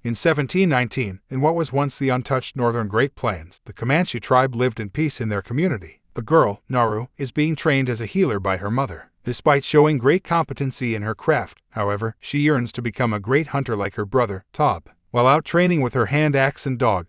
In 1719, in what was once the untouched northern Great Plains, the Comanche tribe lived in peace in their community. The girl, Naru, is being trained as a healer by her mother. Despite showing great competency in her craft, however, she yearns to become a great hunter like her brother, Tob. While out training with her hand axe and dog,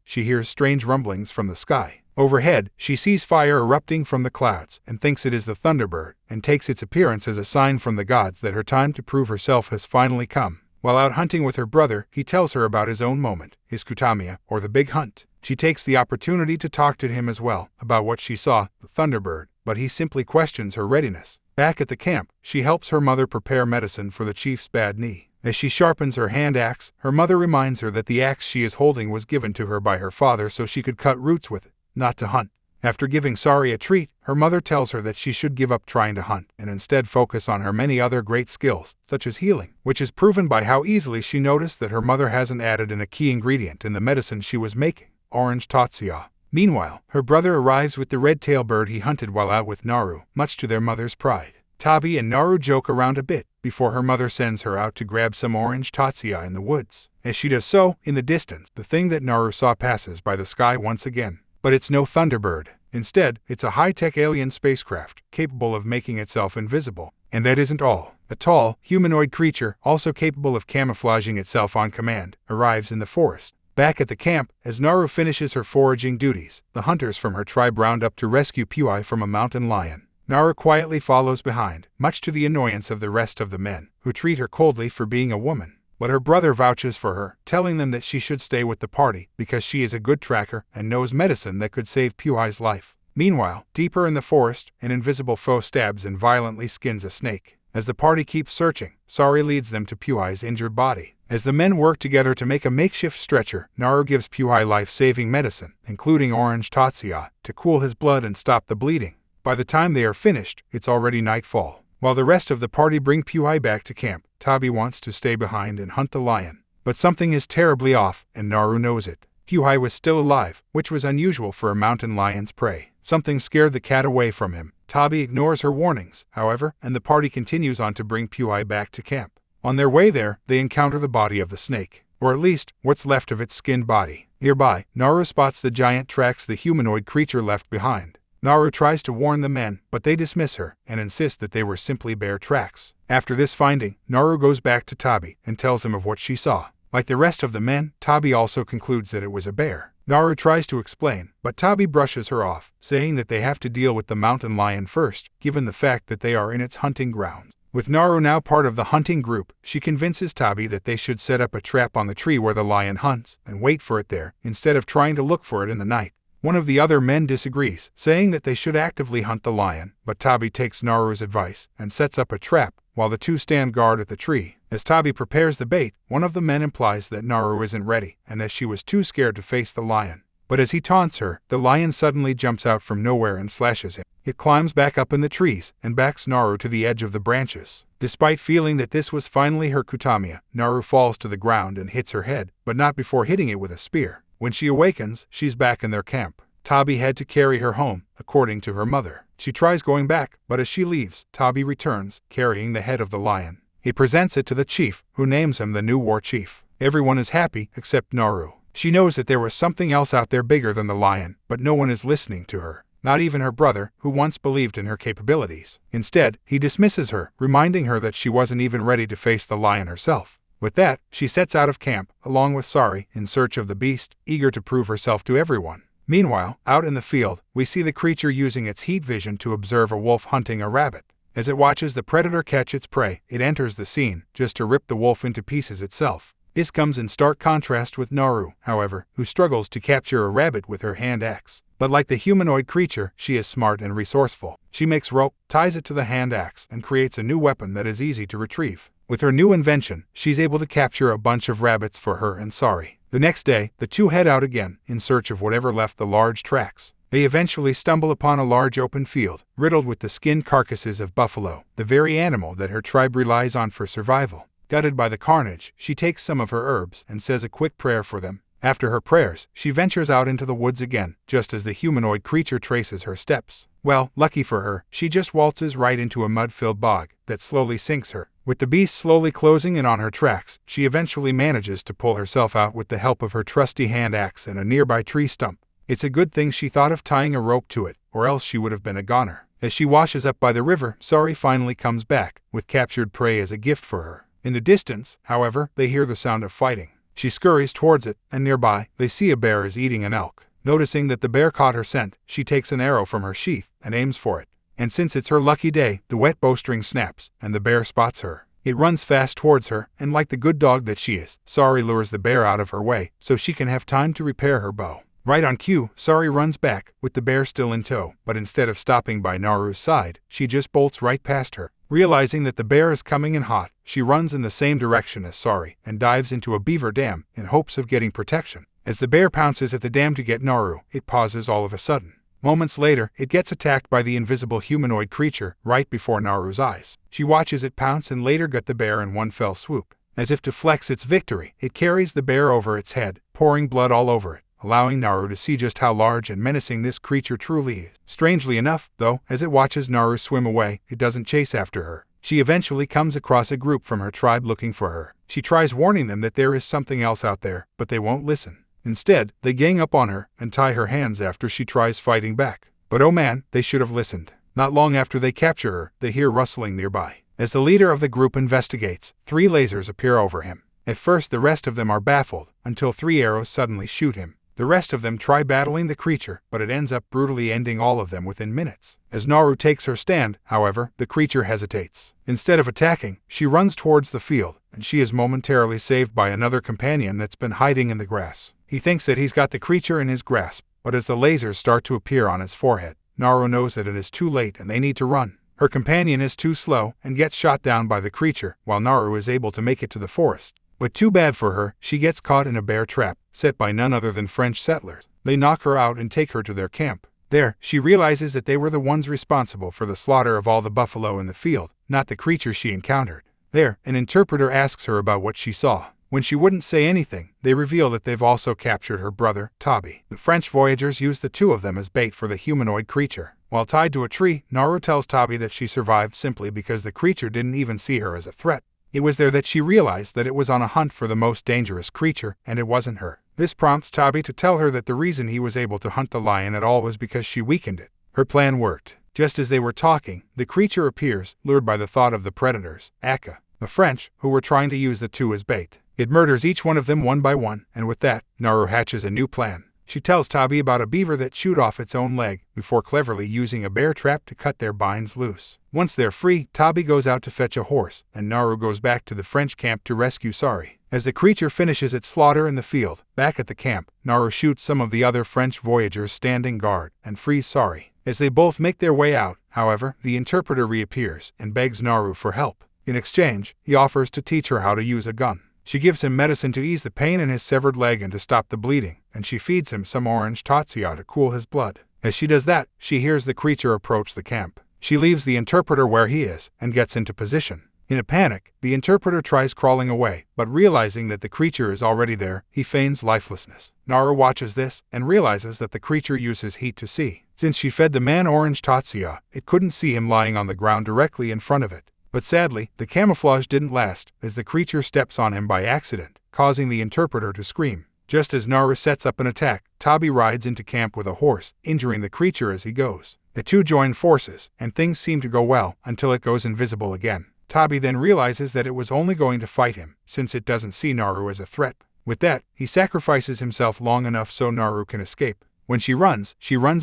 she hears strange rumblings from the sky. Overhead, she sees fire erupting from the clouds and thinks it is the Thunderbird, and takes its appearance as a sign from the gods that her time to prove herself has finally come. While out hunting with her brother, he tells her about his own moment, his kutamia, or the big hunt. She takes the opportunity to talk to him as well about what she saw, the Thunderbird, but he simply questions her readiness. Back at the camp, she helps her mother prepare medicine for the chief's bad knee. As she sharpens her hand axe, her mother reminds her that the axe she is holding was given to her by her father so she could cut roots with it, not to hunt. After giving Sari a treat, her mother tells her that she should give up trying to hunt and instead focus on her many other great skills, such as healing, which is proven by how easily she noticed that her mother hasn't added in a key ingredient in the medicine she was making, orange tatsuya. Meanwhile, her brother arrives with the red-tailed bird he hunted while out with Naru, much to their mother's pride. Tabi and Naru joke around a bit before her mother sends her out to grab some orange tatsuya in the woods. As she does so, in the distance, the thing that Naru saw passes by the sky once again. But it's no Thunderbird. Instead, it's a high-tech alien spacecraft capable of making itself invisible. And that isn't all. A tall, humanoid creature, also capable of camouflaging itself on command, arrives in the forest. Back at the camp, as Naru finishes her foraging duties, the hunters from her tribe round up to rescue Puai from a mountain lion. Naru quietly follows behind, much to the annoyance of the rest of the men, who treat her coldly for being a woman. But her brother vouches for her, telling them that she should stay with the party because she is a good tracker and knows medicine that could save Puai's life. Meanwhile, deeper in the forest, an invisible foe stabs and violently skins a snake. As the party keeps searching, Sari leads them to Puai's injured body. As the men work together to make a makeshift stretcher, Naru gives Puai life-saving medicine, including orange tatsuya, to cool his blood and stop the bleeding. By the time they are finished, it's already nightfall. While the rest of the party bring Puai back to camp, Tabi wants to stay behind and hunt the lion. But something is terribly off, and Naru knows it. Puai was still alive, which was unusual for a mountain lion's prey. Something scared the cat away from him. Tabi ignores her warnings, however, and the party continues on to bring Puai back to camp. On their way there, they encounter the body of the snake, or at least, what's left of its skinned body. Nearby, Naru spots the giant tracks the humanoid creature left behind. Naru tries to warn the men, but they dismiss her and insist that they were simply bear tracks. After this finding, Naru goes back to Tabi and tells him of what she saw. Like the rest of the men, Tabi also concludes that it was a bear. Naru tries to explain, but Tabi brushes her off, saying that they have to deal with the mountain lion first, given the fact that they are in its hunting grounds. With Naru now part of the hunting group, she convinces Tabi that they should set up a trap on the tree where the lion hunts and wait for it there, instead of trying to look for it in the night. One of the other men disagrees, saying that they should actively hunt the lion, but Tabi takes Naru's advice and sets up a trap while the two stand guard at the tree. As Tabi prepares the bait, one of the men implies that Naru isn't ready and that she was too scared to face the lion. But as he taunts her, the lion suddenly jumps out from nowhere and slashes him. It climbs back up in the trees and backs Naru to the edge of the branches. Despite feeling that this was finally her kutamia, Naru falls to the ground and hits her head, but not before hitting it with a spear. When she awakens, she's back in their camp. Tabi had to carry her home, according to her mother. She tries going back, but as she leaves, Tabi returns, carrying the head of the lion. He presents it to the chief, who names him the new war chief. Everyone is happy, except Naru. She knows that there was something else out there bigger than the lion, but no one is listening to her. Not even her brother, who once believed in her capabilities. Instead, he dismisses her, reminding her that she wasn't even ready to face the lion herself. With that, she sets out of camp, along with Sari, in search of the beast, eager to prove herself to everyone. Meanwhile, out in the field, we see the creature using its heat vision to observe a wolf hunting a rabbit. As it watches the predator catch its prey, it enters the scene, just to rip the wolf into pieces itself. This comes in stark contrast with Naru, however, who struggles to capture a rabbit with her hand axe. But like the humanoid creature, she is smart and resourceful. She makes rope, ties it to the hand axe, and creates a new weapon that is easy to retrieve. With her new invention, she's able to capture a bunch of rabbits for her and Sari. The next day, the two head out again, in search of whatever left the large tracks. They eventually stumble upon a large open field, riddled with the skinned carcasses of buffalo, the very animal that her tribe relies on for survival. Gutted by the carnage, she takes some of her herbs and says a quick prayer for them. After her prayers, she ventures out into the woods again, just as the humanoid creature traces her steps. Well, lucky for her, she just waltzes right into a mud-filled bog that slowly sinks her. With the beast slowly closing in on her tracks, she eventually manages to pull herself out with the help of her trusty hand axe and a nearby tree stump. It's a good thing she thought of tying a rope to it, or else she would have been a goner. As she washes up by the river, Sari finally comes back, with captured prey as a gift for her. In the distance, however, they hear the sound of fighting. She scurries towards it, and nearby, they see a bear is eating an elk. Noticing that the bear caught her scent, she takes an arrow from her sheath and aims for it. And since it's her lucky day, the wet bowstring snaps, and the bear spots her. It runs fast towards her, and like the good dog that she is, Sari lures the bear out of her way, so she can have time to repair her bow. Right on cue, Sari runs back, with the bear still in tow, but instead of stopping by Naru's side, she just bolts right past her. Realizing that the bear is coming in hot, she runs in the same direction as Sari, and dives into a beaver dam, in hopes of getting protection. As the bear pounces at the dam to get Naru, it pauses all of a sudden. Moments later, it gets attacked by the invisible humanoid creature, right before Naru's eyes. She watches it pounce and later gut the bear in one fell swoop. As if to flex its victory, it carries the bear over its head, pouring blood all over it, allowing Naru to see just how large and menacing this creature truly is. Strangely enough, though, as it watches Naru swim away, it doesn't chase after her. She eventually comes across a group from her tribe looking for her. She tries warning them that there is something else out there, but they won't listen. Instead, they gang up on her and tie her hands after she tries fighting back. But oh man, they should have listened. Not long after they capture her, they hear rustling nearby. As the leader of the group investigates, 3 lasers appear over him. At first the rest of them are baffled, until 3 arrows suddenly shoot him. The rest of them try battling the creature, but it ends up brutally ending all of them within minutes. As Naru takes her stand, however, the creature hesitates. Instead of attacking, she runs towards the field, and she is momentarily saved by another companion that's been hiding in the grass. He thinks that he's got the creature in his grasp, but as the lasers start to appear on his forehead, Naru knows that it is too late and they need to run. Her companion is too slow and gets shot down by the creature, while Naru is able to make it to the forest. But too bad for her, she gets caught in a bear trap, set by none other than French settlers. They knock her out and take her to their camp. There, she realizes that they were the ones responsible for the slaughter of all the buffalo in the field, not the creature she encountered. There, an interpreter asks her about what she saw. When she wouldn't say anything, they reveal that they've also captured her brother, Tabi. The French voyagers use the 2 of them as bait for the humanoid creature. While tied to a tree, Naru tells Tabi that she survived simply because the creature didn't even see her as a threat. It was there that she realized that it was on a hunt for the most dangerous creature, and it wasn't her. This prompts Tabi to tell her that the reason he was able to hunt the lion at all was because she weakened it. Her plan worked. Just as they were talking, the creature appears, lured by the thought of the predators, Aka, the French, who were trying to use the 2 as bait. It murders each one of them one by one, and with that, Naru hatches a new plan. She tells Tabi about a beaver that chewed off its own leg, before cleverly using a bear trap to cut their binds loose. Once they're free, Tabi goes out to fetch a horse, and Naru goes back to the French camp to rescue Sari. As the creature finishes its slaughter in the field, back at the camp, Naru shoots some of the other French voyagers standing guard, and frees Sari. As they both make their way out, however, the interpreter reappears, and begs Naru for help. In exchange, he offers to teach her how to use a gun. She gives him medicine to ease the pain in his severed leg and to stop the bleeding, and she feeds him some orange tatsuya to cool his blood. As she does that, she hears the creature approach the camp. She leaves the interpreter where he is, and gets into position. In a panic, the interpreter tries crawling away, but realizing that the creature is already there, he feigns lifelessness. Naru watches this, and realizes that the creature uses heat to see. Since she fed the man orange tatsuya, it couldn't see him lying on the ground directly in front of it. But sadly, the camouflage didn't last, as the creature steps on him by accident, causing the interpreter to scream. Just as Naru sets up an attack, Tabi rides into camp with a horse, injuring the creature as he goes. The 2 join forces, and things seem to go well, until it goes invisible again. Tabi then realizes that it was only going to fight him, since it doesn't see Naru as a threat. With that, he sacrifices himself long enough so Naru can escape. When she runs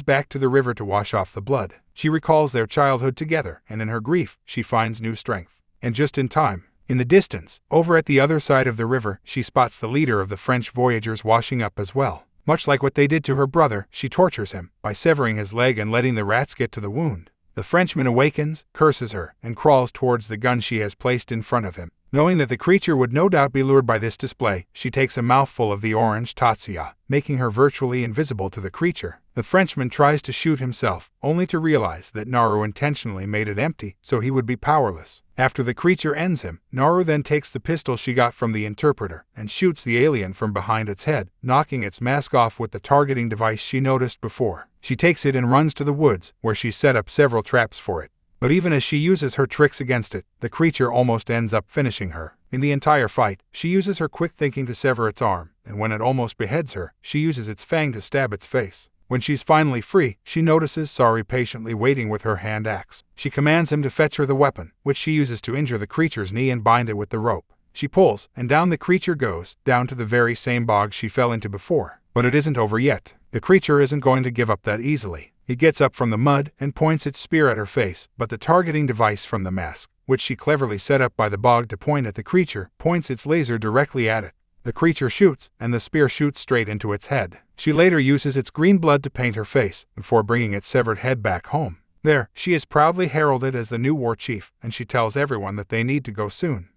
back to the river to wash off the blood. She recalls their childhood together, and in her grief, she finds new strength. And just in time. In the distance, over at the other side of the river, she spots the leader of the French voyagers washing up as well. Much like what they did to her brother, she tortures him, by severing his leg and letting the rats get to the wound. The Frenchman awakens, curses her, and crawls towards the gun she has placed in front of him. Knowing that the creature would no doubt be lured by this display, she takes a mouthful of the orange tatsuya, making her virtually invisible to the creature. The Frenchman tries to shoot himself, only to realize that Naru intentionally made it empty, so he would be powerless. After the creature ends him, Naru then takes the pistol she got from the interpreter and shoots the alien from behind its head, knocking its mask off with the targeting device she noticed before. She takes it and runs to the woods, where she set up several traps for it. But even as she uses her tricks against it, the creature almost ends up finishing her. In the entire fight, she uses her quick thinking to sever its arm, and when it almost beheads her, she uses its fang to stab its face. When she's finally free, she notices Sari patiently waiting with her hand axe. She commands him to fetch her the weapon, which she uses to injure the creature's knee and bind it with the rope. She pulls, and down the creature goes, down to the very same bog she fell into before. But it isn't over yet. The creature isn't going to give up that easily. It gets up from the mud and points its spear at her face, but the targeting device from the mask, which she cleverly set up by the bog to point at the creature, points its laser directly at it. The creature shoots, and the spear shoots straight into its head. She later uses its green blood to paint her face, before bringing its severed head back home. There, she is proudly heralded as the new war chief, and she tells everyone that they need to go soon.